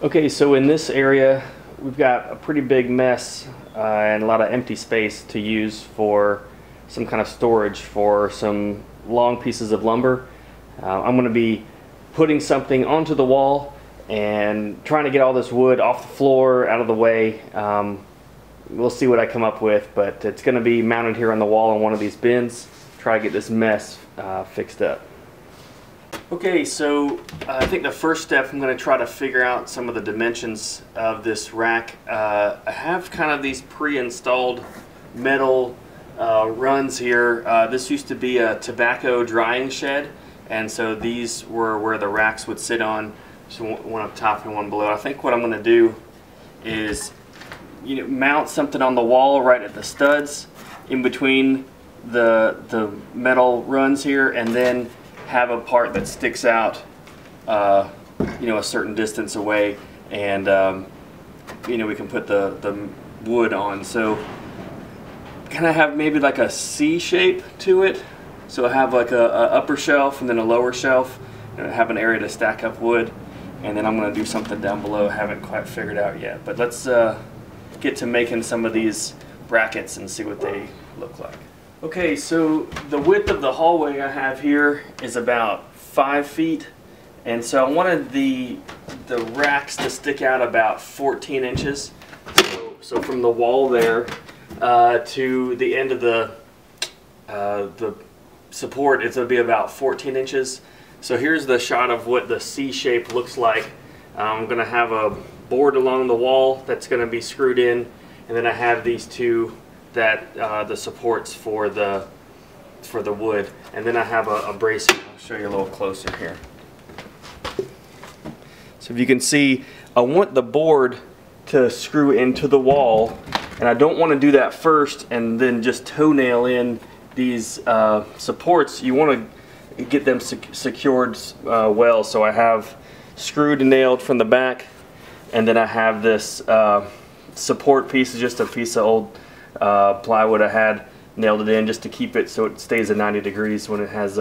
Okay, so in this area we've got a pretty big mess and a lot of empty space to use for some kind of storage for some long pieces of lumber. I'm going to be putting something onto the wall and trying to get all this wood off the floor, out of the way. We'll see what I come up with, but it's going to be mounted here on the wall in one of these bins. Try to get this mess fixed up. Okay, so I think the first step, I'm going to try to figure out some of the dimensions of this rack. I have kind of these pre-installed metal runs here. This used to be a tobacco drying shed, and so these were where the racks would sit on, so one up top and one below. I think what I'm going to do is mount something on the wall right at the studs in between the metal runs here, and then have a part that sticks out a certain distance away, and we can put the wood on. So kind of have maybe like a C shape to it, so I have like a upper shelf and then a lower shelf, and I have an area to stack up wood, and then I'm going to do something down below. I haven't quite figured out yet, but let's get to making some of these brackets and see what they look like. Okay, so the width of the hallway I have here is about 5 feet, and so I wanted the racks to stick out about 14 inches. So from the wall there to the end of the support, it's going to be about 14 inches. So here's the shot of what the C shape looks like. I'm going to have a board along the wall that's going to be screwed in, and then I have these two that the supports for the wood, and then I have a bracing. I'll show you a little closer here. So if you can see, I want the board to screw into the wall, and I don't want to do that first and then just toenail in these supports. You want to get them secured well. So I have screwed and nailed from the back, and then I have this support piece, is just a piece of old plywood I had, nailed it in just to keep it so it stays at 90 degrees when it has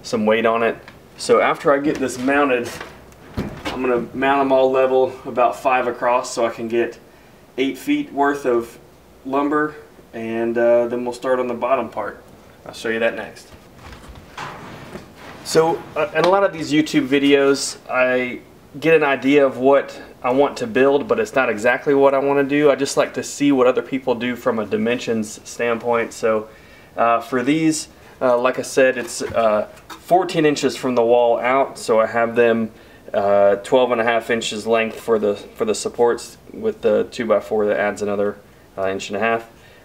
some weight on it. So after I get this mounted, I'm going to mount them all level, about 5 across, so I can get 8 feet worth of lumber, and then we'll start on the bottom part. I'll show you that next. So in a lot of these YouTube videos, I get an idea of what I want to build, but it's not exactly what I want to do. I just like to see what other people do from a dimensions standpoint. So for these, like I said, it's 14 inches from the wall out, so I have them 12.5 inches length for the supports, with the 2x4 that adds another 1.5 inches.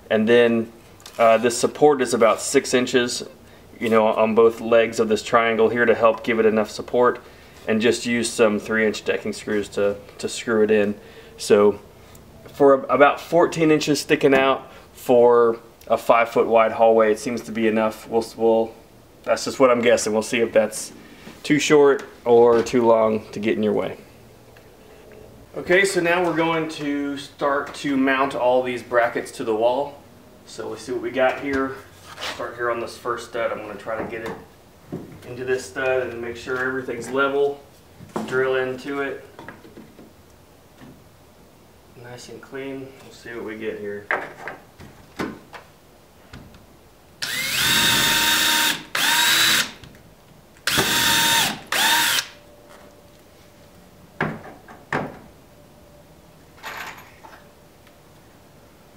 And then this support is about 6 inches, on both legs of this triangle here to help give it enough support, and just use some 3-inch decking screws to screw it in. So for about 14 inches sticking out for a 5-foot wide hallway, it seems to be enough. That's just what I'm guessing. We'll see if that's too short or too long to get in your way. Okay, so now we're going to start to mount all these brackets to the wall. So let's see what we got here. Start here on this first stud. I'm going to try to get it into this stud and make sure everything's level. Drill into it nice and clean. We'll see what we get here.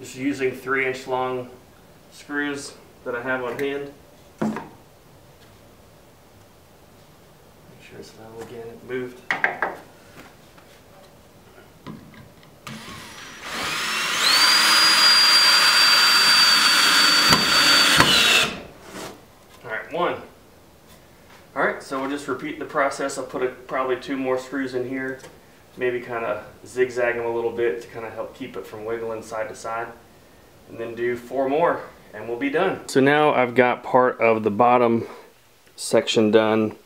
Just using 3-inch long screws that I have on hand. It's level again, it moved. Alright, one. Alright, so we'll just repeat the process. I'll put probably 2 more screws in here, maybe kind of zigzag them a little bit to kind of help keep it from wiggling side to side, and then do 4 more and we'll be done. So now I've got part of the bottom section done.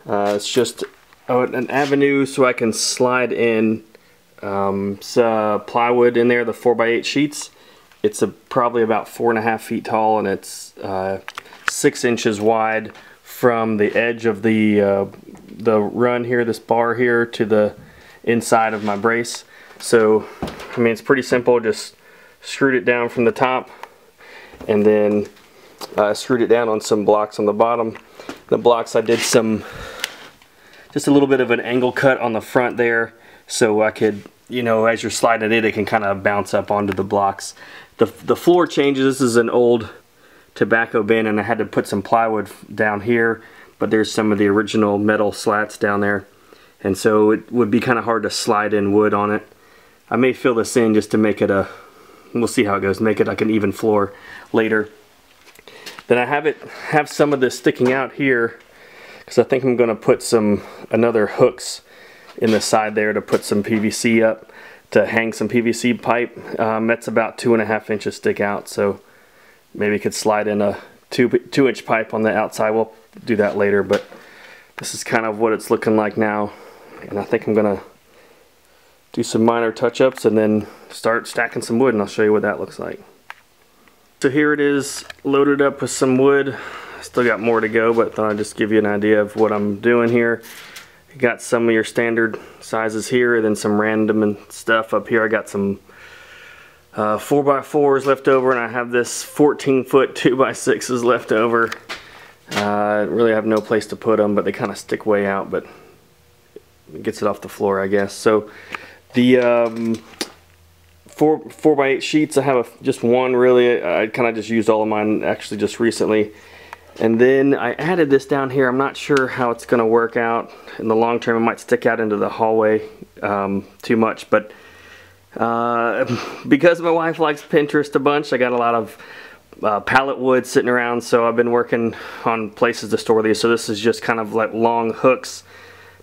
It's just an avenue so I can slide in some plywood in there, the 4x8 sheets. It's probably about 4.5 feet tall, and it's 6 inches wide from the edge of the run here, this bar here, to the inside of my brace. So, I mean, it's pretty simple. Just screwed it down from the top, and then screwed it down on some blocks on the bottom. The blocks, I did just a little bit of an angle cut on the front there, so I could, you know, as you're sliding it can kind of bounce up onto the blocks. The floor changes. This is an old tobacco bin, and I had to put some plywood down here, but there's some of the original metal slats down there, and so it would be kind of hard to slide in wood on it. I may fill this in just to make it we'll see how it goes, make it like an even floor later. Then I have some of this sticking out here, because I think I'm going to put another hooks in the side there to put some PVC up, to hang some PVC pipe. That's about 2.5 inches stick out, so maybe could slide in a 2-inch pipe on the outside. We'll do that later, but this is kind of what it's looking like now, and I think I'm going to do some minor touch-ups and then start stacking some wood, and I'll show you what that looks like. So here it is, loaded up with some wood. Still got more to go, but I thought I'd just give you an idea of what I'm doing here. You got some of your standard sizes here, and then some random and stuff up here. I got some 4x4s left over, and I have this 14-foot 2x6s left over. I really have no place to put them, but they kind of stick way out, but it gets it off the floor, I guess. So the 4x8 sheets, I have just one really. I kind of just used all of mine actually just recently. And then I added this down here. I'm not sure how it's going to work out in the long term. It might stick out into the hallway too much, but because my wife likes Pinterest a bunch, I got a lot of pallet wood sitting around, so I've been working on places to store these. So this is just kind of like long hooks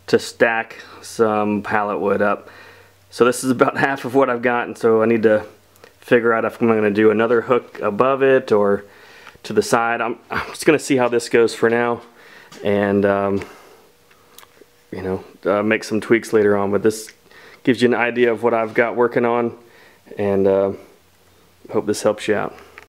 to stack some pallet wood up. So this is about half of what I've got, and so I need to figure out if I'm going to do another hook above it or to the side. I'm just going to see how this goes for now, and you know, make some tweaks later on. But this gives you an idea of what I've got working on, and hope this helps you out.